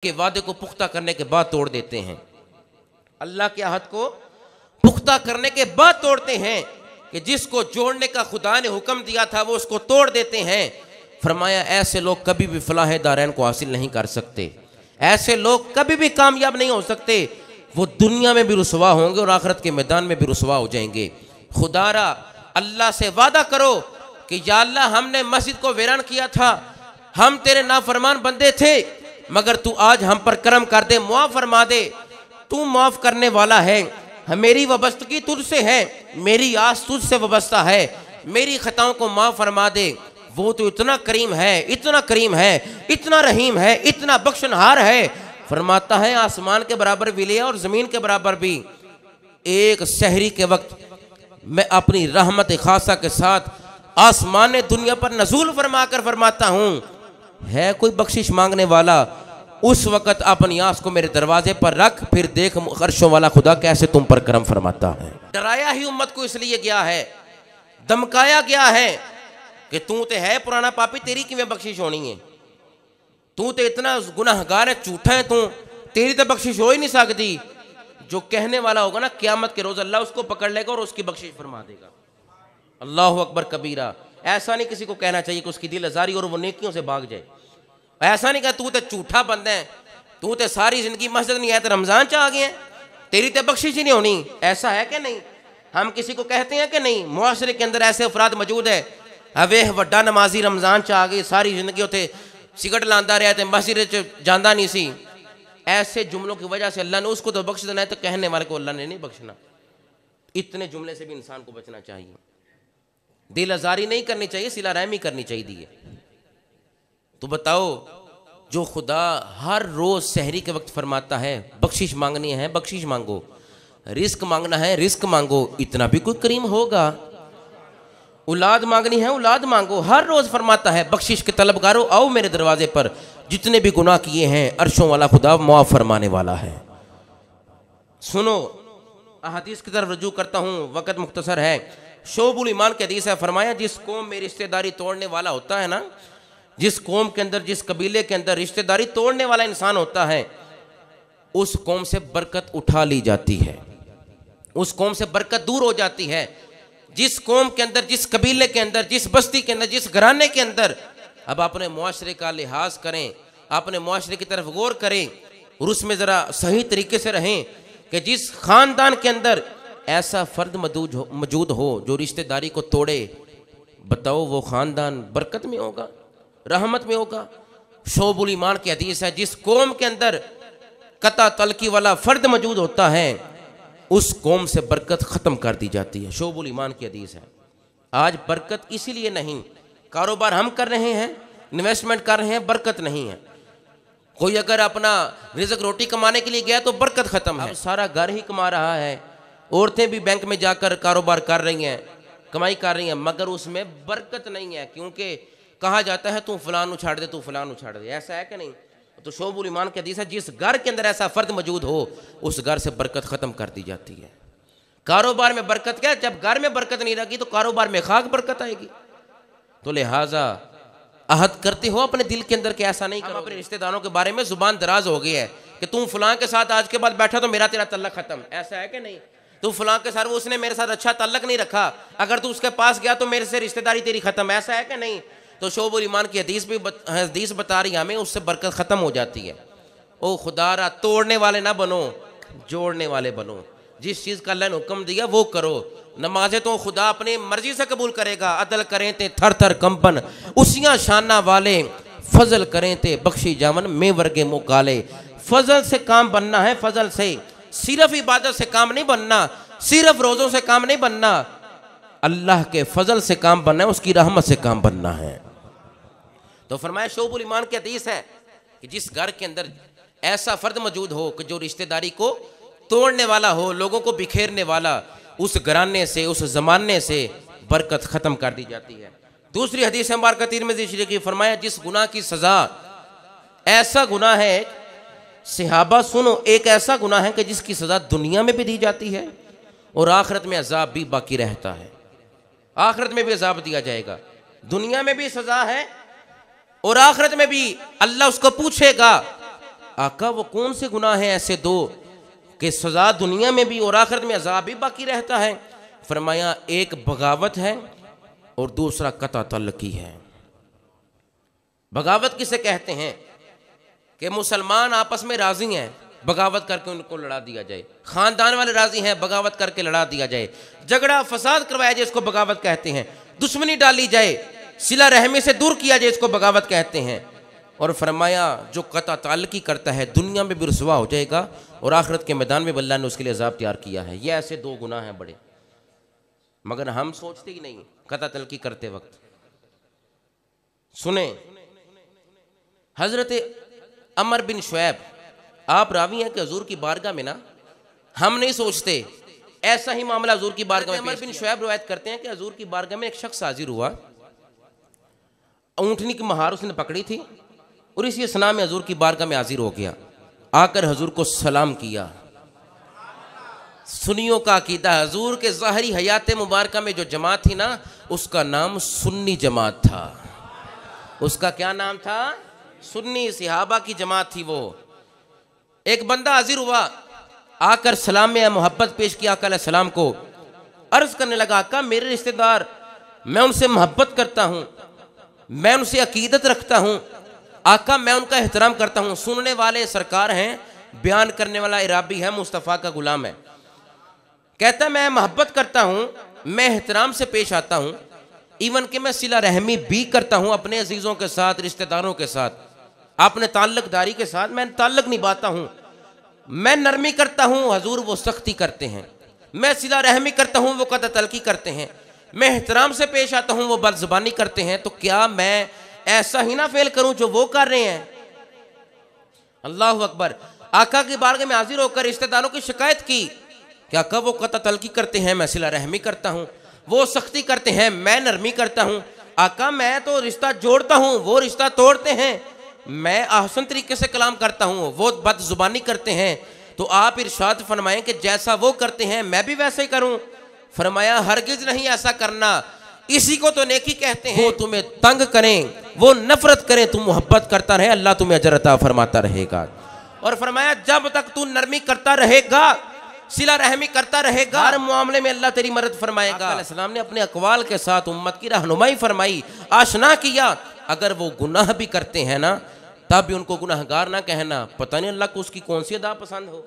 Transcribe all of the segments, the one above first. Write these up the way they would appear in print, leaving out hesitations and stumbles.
के वादे को पुख्ता करने के बाद तोड़ देते हैं। अल्लाह के अहद को पुख्ता करने के बाद तोड़ते हैं कि जिसको जोड़ने का खुदा ने हुक्म दिया था वो उसको तोड़ देते हैं। फरमाया ऐसे लोग कभी भी फलाह दारैन को हासिल नहीं कर सकते, ऐसे लोग कभी भी कामयाब नहीं हो सकते। वो दुनिया में भी रुसवा होंगे और आखिरत के मैदान में भी रुसवा हो जाएंगे। खुदारा अल्लाह से वादा करो कि या अल्लाह हमने मस्जिद को वीरान किया था, हम तेरे नाफरमान बंदे थे, मगर तू आज हम पर करम कर दे, मुआफ फरमा दे। तू माफ करने वाला है, मेरी वाबस्तगी तुझसे है, मेरी आस तुझसे वाबस्ता है, मेरी खताओं को माफ फरमा दे। वो तो इतना करीम है, इतना करीम है, इतना रहीम है, इतना बख्शनहार है। फरमाता है आसमान के बराबर भी लिया और ज़मीन के बराबर भी। एक सहरी के वक्त मैं अपनी रहमत खासा के साथ आसमान ने दुनिया पर नज़ूल फरमा कर फरमाता हूँ, है कोई बख्शिश मांगने वाला, उस वक़्त अपनी आस को मेरे दरवाजे पर रख, फिर देख अर्शों वाला खुदा कैसे तुम पर करम फरमाता है। डराया ही उम्मत को इसलिए गया है, धमकाया गया है कि तू तो है पुराना पापी, तेरी किवें बख्शिश होनी है, तू तो इतना गुनाहगार है, झूठा है तू, तेरी तो बख्शिश हो ही नहीं सकती। जो कहने वाला होगा ना क़यामत के रोज़ अल्लाह उसको पकड़ लेगा और उसकी बख्शिश फरमा देगा। अल्लाह अकबर कबीरा। ऐसा नहीं किसी को कहना चाहिए कि उसकी दिल आज़ारी और वो नेकियों से भाग जाए। ऐसा नहीं कहा तू तो झूठा बंदा है, तू तो सारी ज़िंदगी मस्जिद नहीं आया तो रमज़ान च आ गया, तेरी तो बख्शिश ही नहीं होनी। ऐसा है कि नहीं? हम किसी को कहते हैं कि नहीं? मुआशरे के अंदर ऐसे अफराद मौजूद है, अवे वड्डा नमाजी रमज़ान च आ गई, सारी ज़िंदगी उत्थे सिगरेट लांदा रहा तो मस्जिद च जांदा नहीं सी। ऐसे जुमलों की वजह से अल्लाह ने उसको तो बख्श देना है, तो कहने वाले को अल्लाह ने नहीं बख्शना। इतने जुमले से भी इंसान को बचना चाहिए, दिल आज़ारी नहीं करनी चाहिए, सिला रहमी करनी चाहिए। तो बताओ, जो खुदा हर रोज़ सहरी के वक्त फरमाता है बख्शिश मांगनी है बख्शिश मांगो, रिस्क मांगना है रिस्क मांगो, इतना भी कोई करीम होगा? औलाद मांगनी है औलाद मांगो, हर रोज़ फरमाता है बख्शिश के तलबगारों आओ मेरे दरवाजे पर, जितने भी गुनाह किए हैं अर्शों वाला खुदा मुआफ़ फरमाने वाला है। सुनो, अहादीस की तरफ रजू करता हूँ, वक़्त मुख्तसर है। शोबुल ईमान के हदीस है, फरमाया जिस कौम में रिश्तेदारी तोड़ने वाला होता है ना, जिस कौम के अंदर, जिस कबीले के अंदर रिश्तेदारी तोड़ने वाला इंसान होता है, उस कौम से बरकत उठा ली जाती है, उस कौम से बरकत दूर हो जाती है। जिस कौम के अंदर, जिस कबीले के अंदर, जिस बस्ती के अंदर, जिस घराने के अंदर, अब अपने मुआशरे का लिहाज करें, अपने मुआशरे की तरफ गौर करें और उसमें ज़रा सही तरीके से रहें कि जिस ख़ानदान के अंदर ऐसा फ़र्द मौजूद हो जो रिश्तेदारी को तोड़े, बताओ वो ख़ानदान बरकत में होगा, रहमत में होगा? शोबुल ईमान की हदीस है, जिस कौम के अंदर कता तलकी वाला फ़र्द मौजूद होता है उस कौम से बरकत ख़त्म कर दी जाती है। शोबुल ईमान की हदीस है। आज बरकत इसीलिए नहीं, कारोबार हम कर रहे हैं, इन्वेस्टमेंट कर रहे हैं, बरकत नहीं है। कोई अगर अपना रिज़्क़ रोटी कमाने के लिए गया तो बरकत ख़त्म है, सारा घर ही कमा रहा है। औरतें भी बैंक में जाकर कारोबार कर रही हैं, कमाई कर रही हैं, मगर उसमें बरकत नहीं है, क्योंकि कहा जाता है तू फलान उछाड़ दे, तू फलान उछाड़ दे। ऐसा है कि नहीं? तो शोबुल ईमान की हदीस है, जिस घर के अंदर ऐसा फ़र्द मौजूद हो उस घर से बरकत ख़त्म कर दी जाती है। कारोबार में बरकत क्या? जब घर में बरकत नहीं रहेगी तो कारोबार में खाक बरकत आएगी। तो लिहाजा अहद करते हो अपने दिल के अंदर कि ऐसा नहीं करो। अपने रिश्तेदारों के बारे में ज़ुबान दराज हो गई है कि तू फलां के साथ आज के बाद बैठा तो मेरा तेरा तल्लक ख़त्म। ऐसा है कि नहीं? तू फलां के साथ, उसने मेरे साथ अच्छा तल्लक नहीं रखा, अगर तू उसके पास गया तो मेरे से रिश्तेदारी तेरी ख़त्म। ऐसा है कि नहीं? तो शोबुल ईमान की हदीस बता रही हमें उससे बरकत ख़त्म हो जाती है। ओ खुदारा, तोड़ने वाले ना बनो, जोड़ने वाले बनो। जिस चीज़ का अल्लाह ने हुक्म दिया वो करो। नमाजें तो खुदा अपनी मर्जी से कबूल करेगा, अदल करें ते थर थर कंपन, उसियां शाना वाले फजल करें ते बख्शी जावन में वर्गे मुकाले। फजल से काम बनना है, फजल से, सिर्फ इबादत से काम नहीं बनना, सिर्फ रोज़ों से काम नहीं बनना, अल्लाह के फजल से काम बनना है, उसकी रहमत से काम बनना है। तो फरमाया शोबुल ईमान की हदीस है कि जिस घर के अंदर ऐसा फ़र्द मौजूद हो कि जो रिश्तेदारी को तोड़ने वाला हो, लोगों को बिखेरने वाला, उस घराने से, उस ज़माने से बरकत ख़त्म कर दी जाती है। दूसरी हदीस मुबारक तिरमिज़ी शरीफ की, फरमाया जिस गुनाह की सज़ा, ऐसा गुनाह है सहाबा सुनो, एक ऐसा गुनाह है कि जिसकी सज़ा दुनिया में भी दी जाती है और आखिरत में अजाब भी बाकी रहता है। आखिरत में भी अजाब दिया जाएगा, दुनिया में भी सज़ा है और आखिरत में भी अल्लाह उसको पूछेगा आका वो कौन से गुनाह हैं ऐसे दो कि सज़ा दुनिया में भी और आखिरत में अज़ाब भी बाकी रहता है? फरमाया एक बगावत है और दूसरा कता तल्लकी है। बगावत किसे कहते हैं? कि मुसलमान आपस में राजी हैं, बगावत करके उनको लड़ा दिया जाए। खानदान वाले राजी हैं, बगावत करके लड़ा दिया जाए। झगड़ा फसाद करवाया जाए, इसको बगावत कहते हैं। दुश्मनी डाली जाए, सिला रहमी से दूर किया जाए, इसको बगावत कहते हैं। और फरमाया जो कता ताल्लुकी करता है दुनिया में भी रुसवा हो जाएगा और आखिरत के मैदान में अल्लाह ने उसके लिए अजाब तैयार किया है। ये ऐसे दो गुनाह हैं बड़े, मगर हम सोचते ही नहीं कता ताल्लुकी करते वक्त। सुने, हजरत अमर बिन शुएब, आप रावी हैं कि हजूर की बारगाह में ना, हम नहीं सोचते ऐसा ही मामला हजूर की बारगाह में। अमर बिन शुएब रवायत करते हैं कि हजूर की बारगाह में एक शख्स हाजिर हुआ, ऊँटनी की महार उसने पकड़ी थी और इसी असना में हजूर की बारगाह में हाजिर हो गया। आकर हजूर को सलाम किया। सुन्नियों का अकीदा, हजूर के ज़ाहरी हयात मुबारक में जो जमात थी ना, उसका नाम सुन्नी जमात था। उसका क्या नाम था? सुन्नी, सहाबा की जमात थी वो। एक बंदा हाजिर हुआ, आकर सलाम में मोहब्बत पेश किया आका सलाम को। अर्ज करने लगा, आका मेरे रिश्तेदार, मैं उनसे मोहब्बत करता हूँ, मैं उनसे अकीदत रखता हूँ, आका मैं उनका एहतराम करता हूँ। सुनने वाले सरकार हैं, बयान करने वाला इराबी है, मुस्तफ़ा का गुलाम है। कहता मैं मोहब्बत करता हूँ, मैं एहतराम से पेश आता हूँ, इवन कि मैं सिला रहमी भी करता हूँ अपने अजीज़ों के साथ, रिश्तेदारों के साथ, अपने ताल्लुकदारी के साथ मैं ताल्लुक निभाता हूँ। मैं नरमी करता हूँ, हजूर वो सख्ती करते हैं। मैं सिला रहमी करता हूँ, वो कता तल्की करते हैं। मैं एहतराम से पेश आता हूँ, वो बदज़ुबानी करते हैं। तो क्या मैं ऐसा ही ना फेल करूँ जो वो कर रहे हैं? अल्लाह अकबर। आका की बारगाह में हाजिर होकर रिश्तेदारों की शिकायत की कि आका वो कता तल्की करते हैं, मैं सिला रहमी करता हूँ, वो सख्ती करते हैं, मैं नरमी करता हूँ। आका मैं तो रिश्ता जोड़ता हूँ, वो रिश्ता तोड़ते हैं। मैं आसन तरीके से कलाम करता हूँ, वो बदजुबानी करते हैं। तो आप इरशाद फरमाएं कि जैसा वो करते हैं मैं भी वैसे ही करूँ। फरमाया हरगिज नहीं ऐसा करना, इसी को तो नेकी कहते हैं। वो तुम्हें तंग करें, वो नफरत करें, तुम मोहब्बत करता रहे, अल्लाह तुम्हें अजर अता फरमाता रहेगा। और फरमाया जब तक तू नरमी करता रहेगा, सिला रहमी करता रहेगा, हर मामले में अल्लाह तेरी मदद फरमाएगा। अलैहिस्सलाम ने अपने अकवाल के साथ उम्मत की रहनुमाई फरमाई, आशना किया। अगर वो गुनाह भी करते हैं ना, तब भी उनको गुनाहगार ना कहना, पता नहीं अल्लाह को उसकी कौन सी अदा पसंद हो।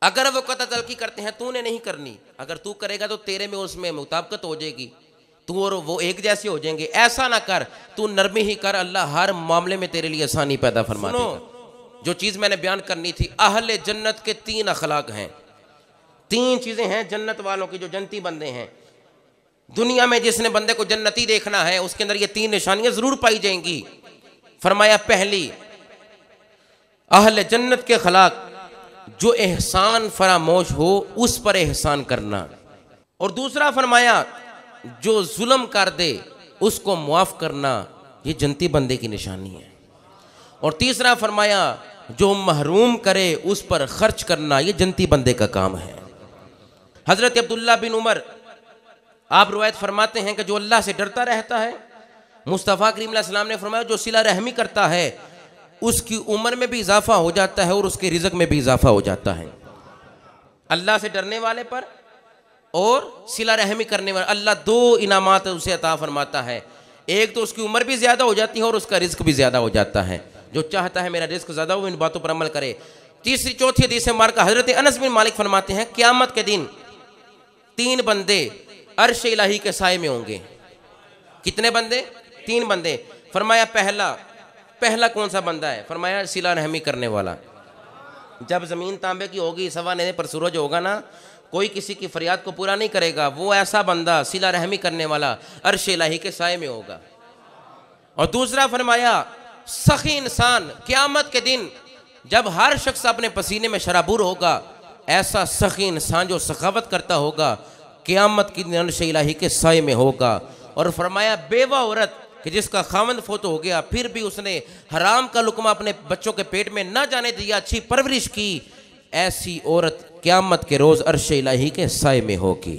अगर वो कता तल्की करते हैं, तूने नहीं करनी, अगर तू करेगा तो तेरे में उसमें मुताबिकत हो जाएगी, तू और वो एक जैसे हो जाएंगे। ऐसा ना कर, तू नरमी ही कर, अल्लाह हर मामले में तेरे लिए आसानी पैदा फरमा देगा। जो चीज़ मैंने बयान करनी थी, अहले जन्नत के 3 अखलाक हैं, 3 चीज़ें हैं जन्नत वालों की, जो जन्नती बंदे हैं। दुनिया में जिसने बंदे को जन्नती देखना है, उसके अंदर ये 3 निशानियां ज़रूर पाई जाएंगी। फरमाया पहली, अहले जन्नत के अखलाक, जो एहसान फरामोश हो उस पर एहसान करना। और दूसरा फरमाया जो जुल्म कर दे उसको मुआफ़ करना, ये जन्नती बंदे की निशानी है। और तीसरा फरमाया जो महरूम करे उस पर खर्च करना, ये जन्नती बंदे का काम है। हज़रत अब्दुल्ला बिन उमर, आप रिवायत फरमाते हैं कि जो अल्लाह से डरता रहता है, मुस्तफ़ा करीम अलैहि सलाम ने फरमाया जो सिला रहमी करता है उसकी उम्र में भी इजाफा हो जाता है और उसके रिज़्क़ में भी इजाफा हो जाता है। अल्लाह से डरने वाले पर और सिला रहमी करने वाले, अल्लाह 2 इनामात उसे अता फरमाता है। एक तो उसकी उम्र भी ज़्यादा हो जाती है और उसका रिज़्क़ भी ज़्यादा हो जाता है। जो चाहता है मेरा रिज़्क़ ज़्यादा हो, इन बातों पर अमल करे। तीसरी चौथी हदीस मार का हज़रत अनस बिन मालिक फरमाते हैं क़यामत के दिन 3 बंदे अर्श इलाही के साए में होंगे। कितने बंदे? 3 बंदे। फरमाया पहला कौन सा बंदा है? फरमाया सिला रहमी करने वाला। जब ज़मीन तांबे की होगी, सवा नेज़े पर सूरज होगा ना, कोई किसी की फरियाद को पूरा नहीं करेगा, वो ऐसा बंदा सिला रहमी करने वाला अर्श इलाही के साए में होगा। और दूसरा फरमाया सखी इंसान, क़यामत के दिन जब हर शख्स अपने पसीने में शराबूर होगा, ऐसा सखी इंसान जो सखावत करता होगा क़यामत की दिन अर्श इलाही के साए में होगा। और फरमाया बेवा औरत कि जिसका खावंद फोत हो गया फिर भी उसने हराम का लुकमा अपने बच्चों के पेट में न जाने दिया, अच्छी परवरिश की, ऐसी औरत क़यामत के रोज़ अर्श इलाही के साए में होगी।